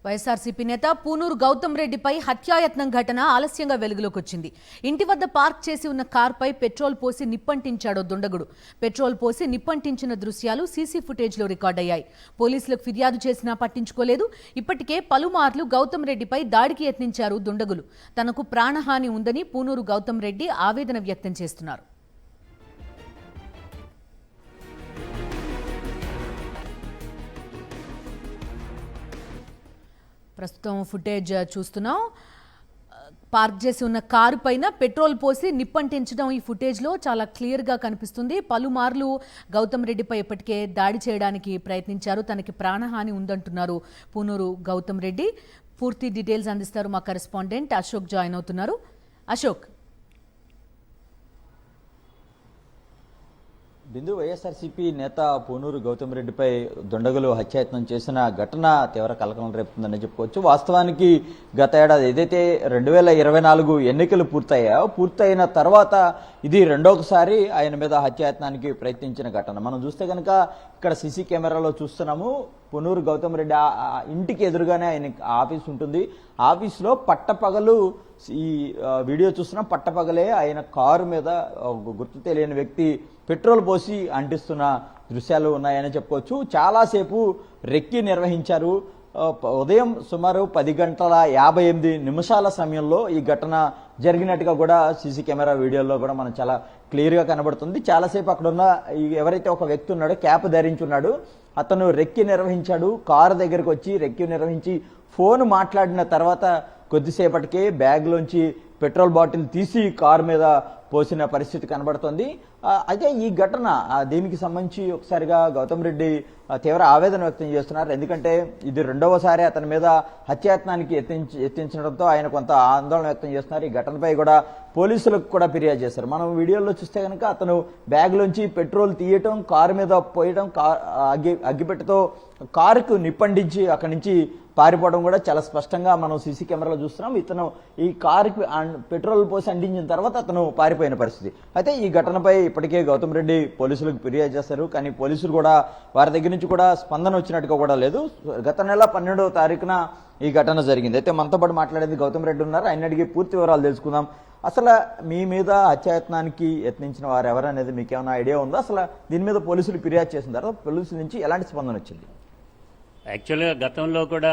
వైఎస్ఆర్సీపీ నేత పూనూరు గౌతమ్ రెడ్డిపై హత్యాయత్నం ఘటన ఆలస్యంగా వెలుగులోకి వచ్చింది. ఇంటి వద్ద పార్క్ చేసి ఉన్న కార్పై పెట్రోల్ పోసి నిప్పంటించాడో దుండగుడు. పెట్రోల్ పోసి నిప్పంటించిన దృశ్యాలు సీసీ ఫుటేజ్లో రికార్డయ్యాయి. పోలీసులకు ఫిర్యాదు చేసినా పట్టించుకోలేదు. ఇప్పటికే పలుమార్లు గౌతమ్ రెడ్డిపై దాడికి యత్నించారు దుండగులు. తనకు ప్రాణహాని ఉందని పూనూరు గౌతమ్ రెడ్డి ఆవేదన వ్యక్తం చేస్తున్నారు. ప్రస్తుతం ఫుటేజ్ చూస్తున్నాం. పార్క్ చేసి ఉన్న కారు పైన పెట్రోల్ పోసి నిప్పంటించడం ఈ ఫుటేజ్లో చాలా క్లియర్గా కనిపిస్తుంది. పలుమార్లు గౌతమ్ రెడ్డిపై ఇప్పటికే దాడి చేయడానికి ప్రయత్నించారు. తనకి ప్రాణహాని ఉందంటున్నారు పూనూరు గౌతమ్ రెడ్డి. పూర్తి డీటెయిల్స్ అందిస్తారు మా కరెస్పాండెంట్ అశోక్ జాయిన్ అవుతున్నారు. అశోక్, బిందు, వైఎస్ఆర్సీపీ నేత పూనూరు గౌతమ్ రెడ్డిపై దుండగులు హత్యాయత్నం చేసిన ఘటన తీవ్ర కలకలం రేపుతుందని చెప్పుకోవచ్చు. వాస్తవానికి గత ఏడాది ఏదైతే 2024 ఎన్నికలు పూర్తయిన తర్వాత ఇది రెండోసారి ఆయన మీద హత్యాయత్నానికి ప్రయత్నించిన ఘటన. మనం చూస్తే కనుక ఇక్కడ సీసీ కెమెరాలో చూస్తున్నాము. పూనూరు గౌతమ్ రెడ్డి ఇంటికి ఎదురుగానే ఆయన ఆఫీస్ ఉంటుంది. ఆఫీస్లో పట్టపగలు ఈ వీడియో చూస్తున్నాం. పట్టపగలే ఆయన కారు మీద గుర్తు తెలియని వ్యక్తి పెట్రోల్ పోసి అంటిస్తున్న దృశ్యాలు ఉన్నాయని చెప్పుకోవచ్చు. చాలాసేపు రెక్కి నిర్వహించారు. ఉదయం సుమారు 10:58 సమయంలో ఈ ఘటన జరిగినట్టుగా కూడా సీసీ కెమెరా వీడియోలో కూడా మనం చాలా క్లియర్గా కనబడుతుంది. చాలాసేపు అక్కడ ఉన్న ఎవరైతే ఒక వ్యక్తి ఉన్నాడో క్యాప్ ధరించున్నాడు, అతను రెక్కి నిర్వహించాడు. కారు దగ్గరకు వచ్చి రెక్కి నిర్వహించి ఫోన్ మాట్లాడిన తర్వాత కొద్దిసేపటికే బ్యాగ్లోంచి పెట్రోల్ బాటిల్ తీసి కారు మీద పోసిన పరిస్థితి కనబడుతోంది. అయితే ఈ ఘటన దీనికి సంబంధించి ఒకసారిగా గౌతమ్ రెడ్డి తీవ్ర ఆవేదన వ్యక్తం చేస్తున్నారు. ఎందుకంటే ఇది రెండవసారి అతని మీద హత్యాయత్నానికి యత్నించడంతో ఆయన కొంత ఆందోళన వ్యక్తం చేస్తున్నారు. ఈ ఘటనపై కూడా పోలీసులకు కూడా ఫిర్యాదు చేశారు. మనం వీడియోలో చూస్తే కనుక అతను బ్యాగ్లోంచి పెట్రోల్ తీయటం, కారు మీద పోయటం, అగ్గిపెట్టెతో కారుకు నిప్పండించి అక్కడి నుంచి పారిపోవడం కూడా చాలా స్పష్టంగా మనం సీసీ కెమెరాలో చూస్తున్నాం. ఇతను ఈ కారుకి పెట్రోల్ పోసి అంటించిన తర్వాత అతను పారిపోయిన పరిస్థితి. అయితే ఈ ఘటనపై ఇప్పటికే గౌతమ్ రెడ్డి పోలీసులకు ఫిర్యాదు చేశారు. కానీ పోలీసులు కూడా వారి దగ్గర నుంచి కూడా స్పందన వచ్చినట్టుగా కూడా లేదు. గత నెల 12వ తారీఖున ఈ ఘటన జరిగింది. అయితే మనతో పాటు మాట్లాడేది గౌతమ్ రెడ్డి ఉన్నారు. ఆయన అడిగి పూర్తి వివరాలు తెలుసుకుందాం. అసలు మీ మీద హత్యాయత్నానికి యత్నించిన వారు ఎవరనేది మీకు ఏమైనా ఐడియా ఉందా? అసలు దీని మీద పోలీసులు ఫిర్యాదు చేసిన తర్వాత పోలీసుల నుంచి ఎలాంటి స్పందన వచ్చింది? యాక్చువల్గా గతంలో కూడా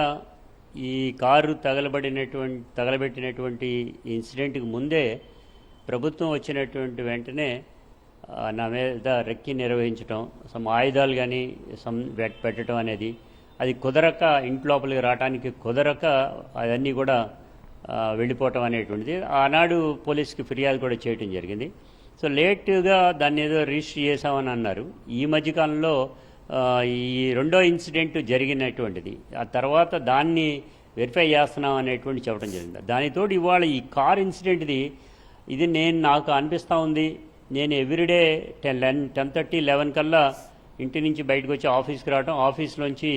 ఈ కారు తగలబెట్టినటువంటి ఇన్సిడెంట్కి ముందే ప్రభుత్వం వచ్చినటువంటి వెంటనే నా మీద రెక్కి నిర్వహించడం, సమ్ ఆయుధాలు కానీ పెట్టడం అనేది అది కుదరక, ఇంట్లోపలికి రావడానికి కుదరక అవన్నీ కూడా వెళ్ళిపోవటం అనేటువంటిది ఆనాడు పోలీస్కి ఫిర్యాదు కూడా చేయడం జరిగింది. సో లేటుగా దాన్ని ఏదో రిజిస్టర్ చేశామని అన్నారు. ఈ మధ్యకాలంలో ఈ రెండో ఇన్సిడెంట్ జరిగినటువంటిది, ఆ తర్వాత దాన్ని వెరిఫై చేస్తున్నాం అనేటువంటి చెప్పడం జరిగింది. దానితోటి ఇవాళ ఈ కార్ ఇన్సిడెంట్ది ఇది నాకు అనిపిస్తూ ఉంది. నేను ఎవ్రీడే 10:30, 11 కల్లా ఇంటి నుంచి బయటకు వచ్చి ఆఫీస్కి రావడం, ఆఫీస్లోంచి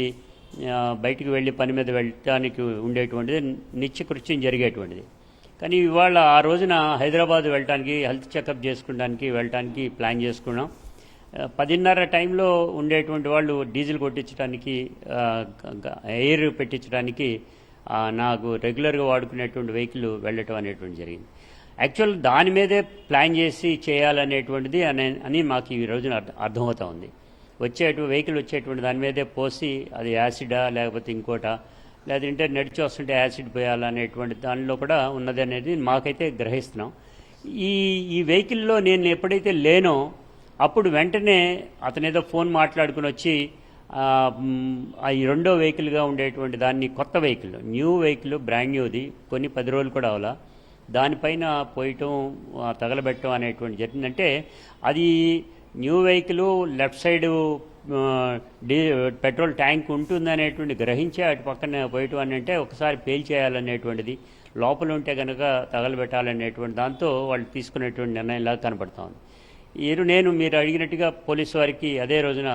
బయటికి వెళ్ళి పని మీద వెళ్ళటానికి ఉండేటువంటిది నిత్యకృత్యం జరిగేటువంటిది. కానీ ఇవాళ ఆ రోజున హైదరాబాద్ వెళ్ళటానికి, హెల్త్ చెకప్ వెళ్ళటానికి ప్లాన్ చేసుకున్నాం. 10:30 టైంలో ఉండేటువంటి వాళ్ళు డీజిల్ కొట్టించడానికి, ఎయిర్ పెట్టించడానికి నాకు రెగ్యులర్గా వాడుకునేటువంటి వెహికల్ వెళ్ళటం అనేటువంటి జరిగింది. యాక్చువల్ దాని మీదే ప్లాన్ చేసి చేయాలనేటువంటిది అని మాకు ఈ రోజున అర్థమవుతా ఉంది. వెహికల్ వచ్చేటువంటి దాని మీదే పోసి అది యాసిడా లేకపోతే ఇంకోటా, లేదంటే నడిచి వస్తుంటే యాసిడ్ పోయాలనేటువంటి దానిలో కూడా ఉన్నది అనేది మాకైతే గ్రహిస్తున్నాం. ఈ వెహికల్లో నేను ఎప్పుడైతే లేనో అప్పుడు వెంటనే అతనేదో ఫోన్ మాట్లాడుకుని వచ్చి ఈ రెండో వెహికల్గా ఉండేటువంటి దాన్ని, కొత్త వెహికల్, న్యూ వెహికల్, బ్రాండ్ న్యూది, కొన్ని 10 రోజులు కూడా అవలా, దానిపైన పోయటం, తగలబెట్టడం అనేటువంటి జరిగిందంటే అది new vehicle left side petrol tank ఉంటుందనేటువంటి గ్రహించి అటు పక్కన పోయటం అని అంటే ఒకసారి పేల్చేయాలనేటువంటిది, లోపల ఉంటే కనుక తగలబెట్టాలనేటువంటి దాంతో వాళ్ళు తీసుకునేటువంటి నిర్ణయంలా కనపడతా ఉంది. నేను మీరు అడిగినట్టుగా పోలీసు వారికి అదే రోజున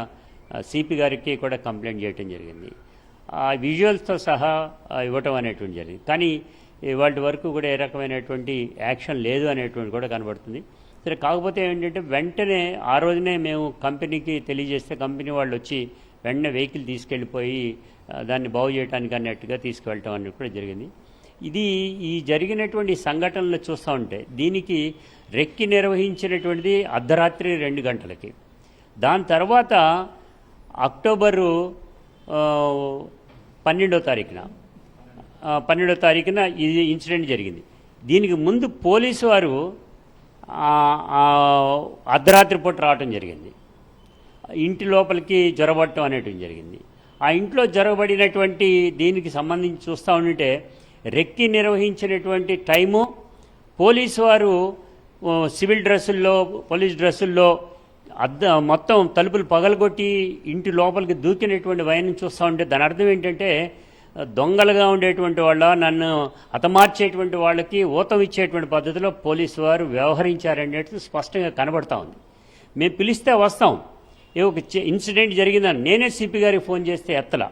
సిపి గారికి కూడా కంప్లైంట్ చేయడం జరిగింది. ఆ విజువల్స్తో సహా ఇవ్వటం అనేటువంటి జరిగింది. కానీ ఇవాళ వరకు కూడా ఏ రకమైనటువంటి యాక్షన్ లేదు అనేటువంటి కూడా కనబడుతుంది. సరే, కాకపోతే ఏంటంటే వెంటనే ఆ రోజునే మేము కంపెనీకి తెలియజేస్తే కంపెనీ వాళ్ళు వచ్చి వెంటనే వెహికల్ తీసుకెళ్ళిపోయి దాన్ని బాగు చేయడానికి అన్నట్టుగా తీసుకువెళ్ళటం అనేది కూడా జరిగింది. ఇది ఈ జరిగినటువంటి సంఘటనలు చూస్తూ ఉంటే దీనికి రెక్కి నిర్వహించినటువంటిది అర్ధరాత్రి 2 గంటలకి. దాని తర్వాత అక్టోబరు 12వ తారీఖున ఇది ఇన్సిడెంట్ జరిగింది. దీనికి ముందు పోలీసు వారు అర్ధరాత్రి పూట రావటం జరిగింది. ఇంటి లోపలికి జొరబడటం అనేటువంటి జరిగింది. ఆ ఇంట్లో జొరబడినటువంటి దీనికి సంబంధించి చూస్తూ ఉంటే రెక్కి నిర్వహించినటువంటి టైము పోలీసు వారు సివిల్ డ్రెస్సుల్లో పోలీస్ డ్రెస్సుల్లో మొత్తం తలుపులు పగలగొట్టి ఇంటి లోపలికి దూకినటువంటి వైనం చూస్తూ ఉంటే దాని అర్థం ఏంటంటే దొంగలుగా ఉండేటువంటి వాళ్ళ నన్ను హతమార్చేటువంటి వాళ్ళకి ఊతం ఇచ్చేటువంటి పద్ధతిలో పోలీసు వారు వ్యవహరించారనేది స్పష్టంగా కనబడతా ఉంది. మేము పిలిస్తే వస్తాం. ఒక ఇన్సిడెంట్ జరిగిందని నేనే సిపి గారికి ఫోన్ చేస్తే ఎత్తలా,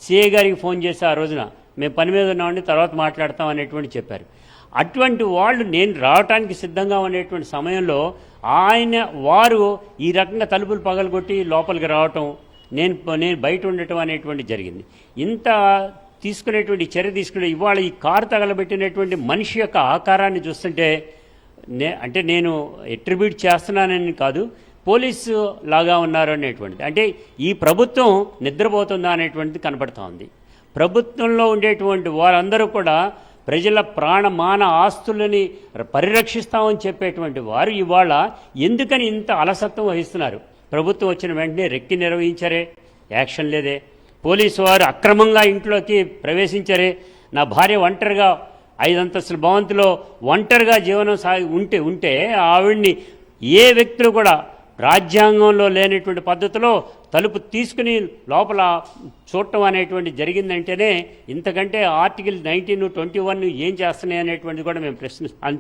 సిఐ గారికి ఫోన్ చేస్తే ఆ రోజున మేము పని మీద ఉన్నామండి తర్వాత మాట్లాడతాం అనేటువంటి చెప్పారు. అటువంటి వాళ్ళు నేను రావడానికి సిద్ధంగా ఉండేటువంటి సమయంలో వారు ఈ రకంగా తలుపులు పగలగొట్టి లోపలికి రావటం, నేను బయట ఉండటం అనేటువంటి జరిగింది. ఇంత తీసుకునేటువంటి చర్య తీసుకునే ఇవాళ ఈ కారు తగలబెట్టినటువంటి మనిషి యొక్క ఆకారాన్ని చూస్తుంటే అంటే నేను అట్రిబ్యూట్ చేస్తున్నానని కాదు, పోలీసు లాగా ఉన్నారు అనేటువంటిది. అంటే ఈ ప్రభుత్వం నిద్రపోతుందా అనేటువంటిది కనబడుతూ ఉంది. ప్రభుత్వంలో ఉండేటువంటి వారందరూ కూడా ప్రజల ప్రాణమాన ఆస్తులని పరిరక్షిస్తామని చెప్పేటువంటి వారు ఇవాళ ఎందుకని ఇంత అలసత్వం వహిస్తున్నారు? ప్రభుత్వం వచ్చిన వెంటనే రెక్కి నిర్వహించారే, యాక్షన్ లేదే. పోలీసు వారు అక్రమంగా ఇంట్లోకి ప్రవేశించారే. నా భార్య ఒంటరిగా 5 అంతస్తుల భవంతిలో ఒంటరిగా జీవనం ఉంటే ఆవిడ్ని ఏ వ్యక్తులు కూడా రాజ్యాంగంలో లేనటువంటి పద్ధతిలో తలుపు తీసుకుని లోపల చూడటం అనేటువంటి జరిగిందంటేనే ఇంతకంటే ఆర్టికల్ 1921 ఏం చేస్తున్నాయి అనేటువంటిది కూడా మేము ప్రశ్నిస్తాం.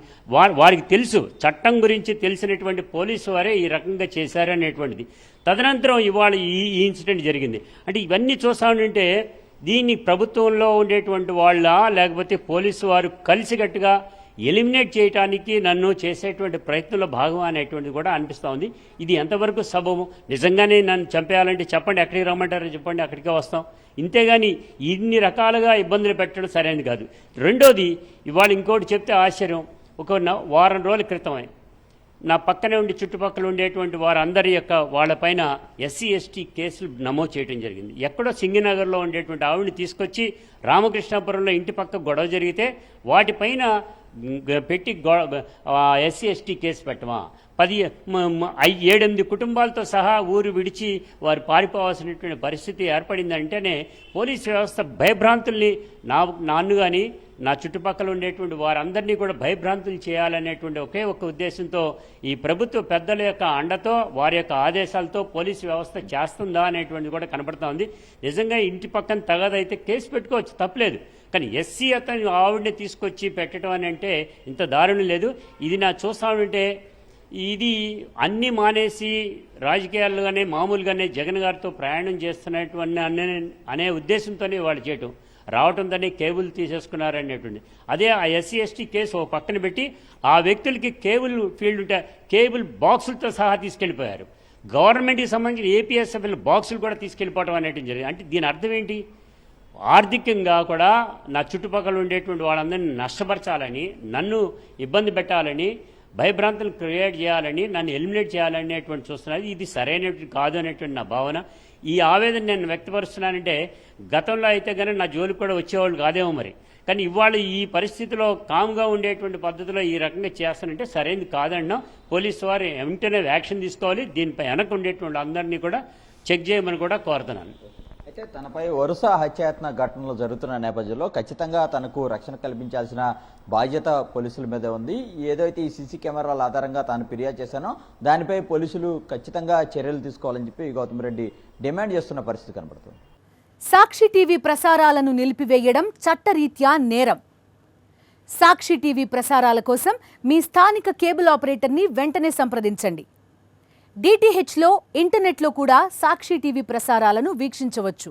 వారికి తెలుసు, చట్టం గురించి తెలిసినటువంటి పోలీసు వారే ఈ రకంగా చేశారు అనేటువంటిది. తదనంతరం ఇవాళ ఈ ఇన్సిడెంట్ జరిగింది. అంటే ఇవన్నీ చూస్తామంటే దీన్ని ప్రభుత్వంలో ఉండేటువంటి వాళ్ళ లేకపోతే పోలీసు వారు కలిసికట్టుగా ఎలిమినేట్ చేయడానికి నన్ను చేసేటువంటి ప్రయత్నంలో భాగం అనేటువంటిది కూడా అనిపిస్తూ ఉంది. ఇది ఎంతవరకు సబబు? నిజంగానే నన్ను చంపేయాలంటే చెప్పండి, ఎక్కడికి రమ్మంటారో చెప్పండి, అక్కడికే వస్తాం. ఇంతేగాని ఇన్ని రకాలుగా ఇబ్బందులు పెట్టడం సరైనది కాదు. రెండోది, ఇవాళ ఇంకోటి చెప్తే ఆశ్చర్యం, ఒక వారం రోజుల క్రితమే నా పక్కనే ఉండి చుట్టుపక్కల ఉండేటువంటి వారందరి యొక్క వాళ్ళపైన SC ST కేసులు నమోదు చేయడం జరిగింది. ఎక్కడో సింగినగర్లో ఉండేటువంటి ఆవిడని తీసుకొచ్చి రామకృష్ణాపురంలో ఇంటి పక్క గొడవ జరిగితే వాటిపైన పెట్టి SC ST కేసు పెట్టమా? 7-8 కుటుంబాలతో సహా ఊరు విడిచి వారు పారిపోవాల్సినటువంటి పరిస్థితి ఏర్పడిందంటేనే పోలీసు వ్యవస్థ భయభ్రాంతుల్ని నన్ను కానీ నా చుట్టుపక్కల ఉండేటువంటి వారందరినీ కూడా భయభ్రాంతులు చేయాలనేటువంటి ఒకే ఒక ఉద్దేశంతో ఈ ప్రభుత్వ పెద్దల యొక్క అండతో వారి యొక్క ఆదేశాలతో పోలీసు వ్యవస్థ చేస్తుందా అనేటువంటిది కూడా కనపడుతూ ఉంది. నిజంగా ఇంటి పక్కన తగదైతే కేసు పెట్టుకోవచ్చు, తప్పలేదు. కానీ SC అతను ఆవిడని తీసుకొచ్చి పెట్టడం అని అంటే ఇంత దారుణం లేదు. ఇది నా చూస్తామంటే ఇది అన్నీ మానేసి రాజకీయాలుగానే మామూలుగానే జగన్ గారితో ప్రయాణం చేస్తున్నటువంటి అనే ఉద్దేశంతోనే వాళ్ళు చేయటం, రావడంతోనే కేబుల్ తీసేసుకున్నారనేటువంటి. అదే ఆ SC ST కేసు ఒక పక్కన పెట్టి ఆ వ్యక్తులకి కేబుల్ ఫీల్డ్ ఉంటే కేబుల్ బాక్సులతో సహా తీసుకెళ్ళిపోయారు. గవర్నమెంట్కి సంబంధించిన APSFL బాక్సులు కూడా తీసుకెళ్ళిపోవడం అనేటువంటి జరిగింది. అంటే దీని అర్థం ఏంటి? ఆర్థికంగా కూడా నా చుట్టుపక్కల ఉండేటువంటి వాళ్ళందరినీ నష్టపరచాలని, నన్ను ఇబ్బంది పెట్టాలని, భయభ్రాంతులు క్రియేట్ చేయాలని, నన్ను ఎలిమినేట్ చేయాలనేటువంటి చూస్తున్నది. ఇది సరైనటువంటి కాదు అనేటువంటి నా భావన. ఈ ఆవేదన నేను వ్యక్తపరుస్తున్నానంటే గతంలో అయితే కానీ నా జోలికి కూడా వచ్చేవాళ్ళు కాదేమో మరి. కానీ ఇవాళ ఈ పరిస్థితిలో కామ్గా ఉండేటువంటి పద్ధతిలో ఈ రకంగా చేస్తానంటే సరైనది కాదన్నా పోలీసు వారు వెంటనే యాక్షన్ తీసుకోవాలి. దీనిపై వెనక ఉండేటువంటి అందరినీ కూడా చెక్ చేయమని కూడా కోరుతున్నాను. అయితే తనపై వరుస హత్యాయత్న ఘటనలు జరుగుతున్న నేపథ్యంలో ఖచ్చితంగా తనకు రక్షణ కల్పించాల్సిన బాధ్యత పోలీసుల మీద ఉంది. ఏదైతే ఈ CC కెమెరాల ఆధారంగా తాను ఫిర్యాదు చేశానో దానిపై పోలీసులు ఖచ్చితంగా చర్యలు తీసుకోవాలని చెప్పి గౌతమ్ రెడ్డి డిమాండ్ చేస్తున్న పరిస్థితి కనబడుతుంది. సాక్షి టీవీ ప్రసారాలను నిలిపివేయడం చట్టరీత్యా నేరం. సాక్షి టీవీ ప్రసారాల కోసం మీ స్థానిక కేబుల్ ఆపరేటర్ని వెంటనే సంప్రదించండి. DTHలో ఇంటర్నెట్లో కూడా సాక్షి టీవీ ప్రసారాలను వీక్షించవచ్చు.